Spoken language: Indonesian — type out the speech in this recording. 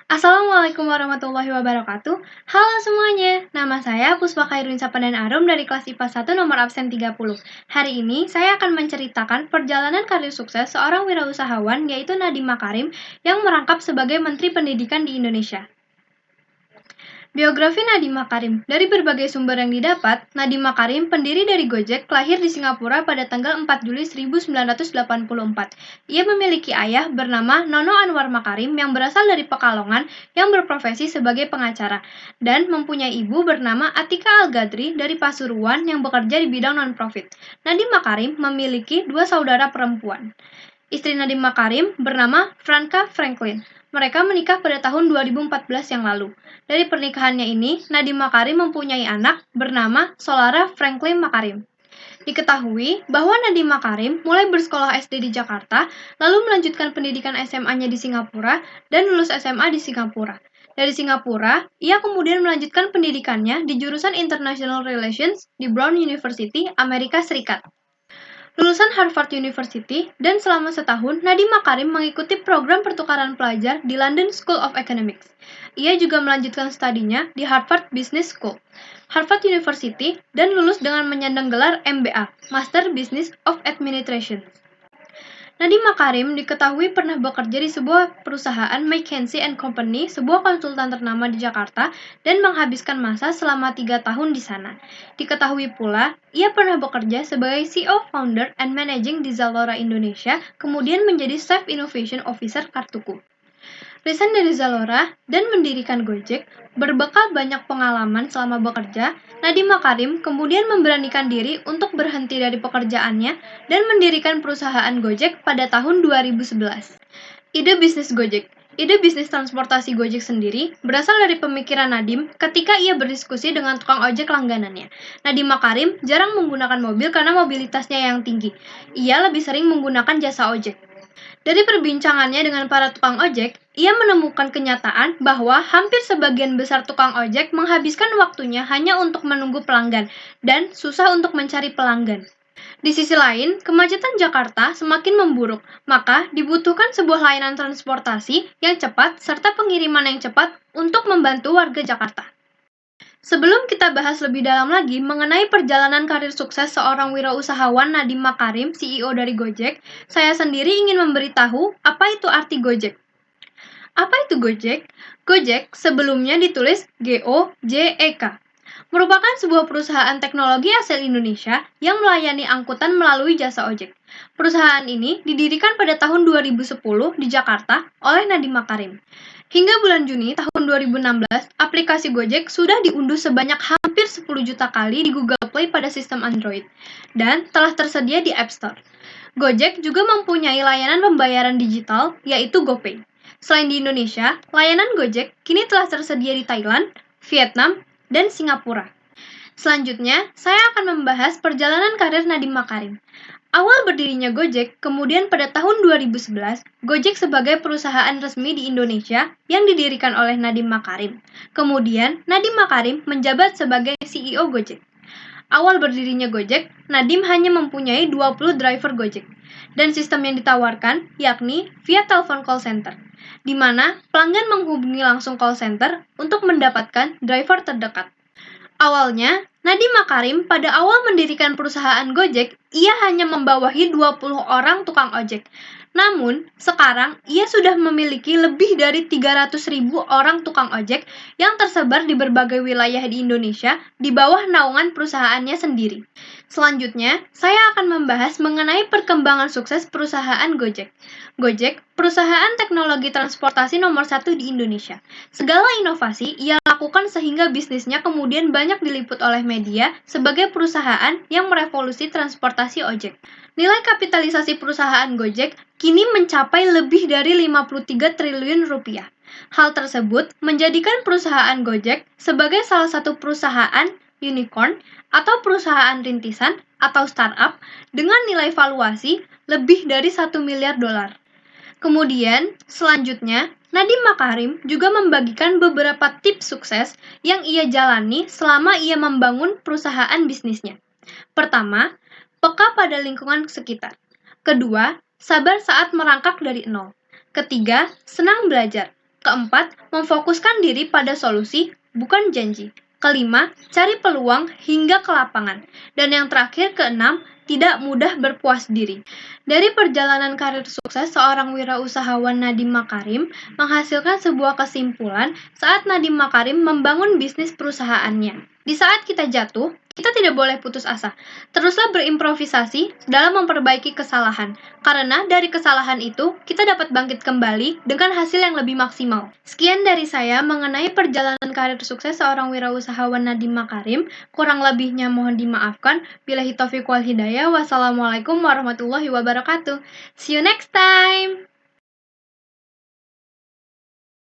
Assalamualaikum warahmatullahi wabarakatuh. Halo semuanya, nama saya Puspa Khairun Sapadan Arum dari kelas IPA 1 nomor absen 30. Hari ini saya akan menceritakan perjalanan karir sukses seorang wirausahawan yaitu Nadiem Makarim yang merangkap sebagai Menteri Pendidikan di Indonesia. Biografi Nadiem Makarim. Dari berbagai sumber yang didapat, Nadiem Makarim, pendiri dari Gojek, lahir di Singapura pada tanggal 4 Juli 1984. Ia memiliki ayah bernama Nono Anwar Makarim yang berasal dari Pekalongan yang berprofesi sebagai pengacara, dan mempunyai ibu bernama Atika Al-Gadri dari Pasuruan yang bekerja di bidang non-profit. Nadiem Makarim memiliki dua saudara perempuan. Istri Nadiem Makarim bernama Franka Franklin. Mereka menikah pada tahun 2014 yang lalu. Dari pernikahannya ini, Nadiem Makarim mempunyai anak bernama Solara Franklin Makarim. Diketahui bahwa Nadiem Makarim mulai bersekolah SD di Jakarta, lalu melanjutkan pendidikan SMA-nya di Singapura, dan lulus SMA di Singapura. Dari Singapura, ia kemudian melanjutkan pendidikannya di jurusan International Relations di Brown University, Amerika Serikat. Lulusan Harvard University, dan selama setahun, Nadiem Makarim mengikuti program pertukaran pelajar di London School of Economics. Ia juga melanjutkan studinya di Harvard Business School, Harvard University, dan lulus dengan menyandang gelar MBA, Master Business of Administration. Nadiem Makarim diketahui pernah bekerja di sebuah perusahaan McKinsey & Company, sebuah konsultan ternama di Jakarta, dan menghabiskan masa selama 3 tahun di sana. Diketahui pula, ia pernah bekerja sebagai CEO, Founder, and Managing di Zalora Indonesia, kemudian menjadi Chief Innovation Officer Kartuku. Resign dari Zalora dan mendirikan Gojek, berbekal banyak pengalaman selama bekerja, Nadiem Makarim kemudian memberanikan diri untuk berhenti dari pekerjaannya dan mendirikan perusahaan Gojek pada tahun 2011. Ide bisnis Gojek. Ide bisnis transportasi Gojek sendiri berasal dari pemikiran Nadiem ketika ia berdiskusi dengan tukang ojek langganannya. Nadiem Makarim jarang menggunakan mobil karena mobilitasnya yang tinggi. Ia lebih sering menggunakan jasa ojek. Dari perbincangannya dengan para tukang ojek, ia menemukan kenyataan bahwa hampir sebagian besar tukang ojek menghabiskan waktunya hanya untuk menunggu pelanggan dan susah untuk mencari pelanggan. Di sisi lain, kemacetan Jakarta semakin memburuk, maka dibutuhkan sebuah layanan transportasi yang cepat serta pengiriman yang cepat untuk membantu warga Jakarta. Sebelum kita bahas lebih dalam lagi mengenai perjalanan karir sukses seorang wirausahawan Nadiem Makarim, CEO dari Gojek, saya sendiri ingin memberitahu apa itu arti Gojek. Apa itu Gojek? Gojek sebelumnya ditulis G-O-J-E-K. Merupakan sebuah perusahaan teknologi asal Indonesia yang melayani angkutan melalui jasa ojek. Perusahaan ini didirikan pada tahun 2010 di Jakarta oleh Nadiem Makarim. Hingga bulan Juni tahun 2016, aplikasi Gojek sudah diunduh sebanyak hampir 10 juta kali di Google Play pada sistem Android, dan telah tersedia di App Store. Gojek juga mempunyai layanan pembayaran digital, yaitu GoPay. Selain di Indonesia, layanan Gojek kini telah tersedia di Thailand, Vietnam, dan Singapura. Selanjutnya, saya akan membahas perjalanan karir Nadiem Makarim. Awal berdirinya Gojek, kemudian pada tahun 2011, Gojek sebagai perusahaan resmi di Indonesia yang didirikan oleh Nadiem Makarim. Kemudian, Nadiem Makarim menjabat sebagai CEO Gojek. Awal berdirinya Gojek, Nadiem hanya mempunyai 20 driver Gojek, dan sistem yang ditawarkan yakni via telepon call center, di mana pelanggan menghubungi langsung call center untuk mendapatkan driver terdekat. Awalnya, Nadiem Makarim pada awal mendirikan perusahaan Gojek, ia hanya membawahi 20 orang tukang ojek. Namun, sekarang ia sudah memiliki lebih dari 300.000 orang tukang ojek yang tersebar di berbagai wilayah di Indonesia di bawah naungan perusahaannya sendiri. Selanjutnya, saya akan membahas mengenai perkembangan sukses perusahaan Gojek. Gojek, perusahaan teknologi transportasi nomor 1 di Indonesia. Segala inovasi ia lakukan sehingga bisnisnya kemudian banyak diliput oleh media sebagai perusahaan yang merevolusi transportasi ojek. Nilai kapitalisasi perusahaan Gojek kini mencapai lebih dari 53 triliun rupiah. Hal tersebut menjadikan perusahaan Gojek sebagai salah satu perusahaan unicorn atau perusahaan rintisan atau startup dengan nilai valuasi lebih dari 1 miliar dolar. Kemudian, selanjutnya, Nadiem Makarim juga membagikan beberapa tips sukses yang ia jalani selama ia membangun perusahaan bisnisnya. Pertama, peka pada lingkungan sekitar. Kedua, sabar saat merangkak dari nol. Ketiga, senang belajar. Keempat, memfokuskan diri pada solusi, bukan janji. Kelima, cari peluang hingga ke lapangan. Dan yang terakhir, keenam, tidak mudah berpuas diri. Dari perjalanan karir sukses seorang wirausahawan Nadiem Makarim menghasilkan sebuah kesimpulan saat Nadiem Makarim membangun bisnis perusahaannya. Di saat kita jatuh, kita tidak boleh putus asa. Teruslah berimprovisasi dalam memperbaiki kesalahan. Karena dari kesalahan itu, kita dapat bangkit kembali dengan hasil yang lebih maksimal. Sekian dari saya mengenai perjalanan karir sukses seorang wirausahawan Nadiem Makarim. Kurang lebihnya mohon dimaafkan. Billahi taufiq wal hidayah. Wassalamualaikum warahmatullahi wabarakatuh. See you next time!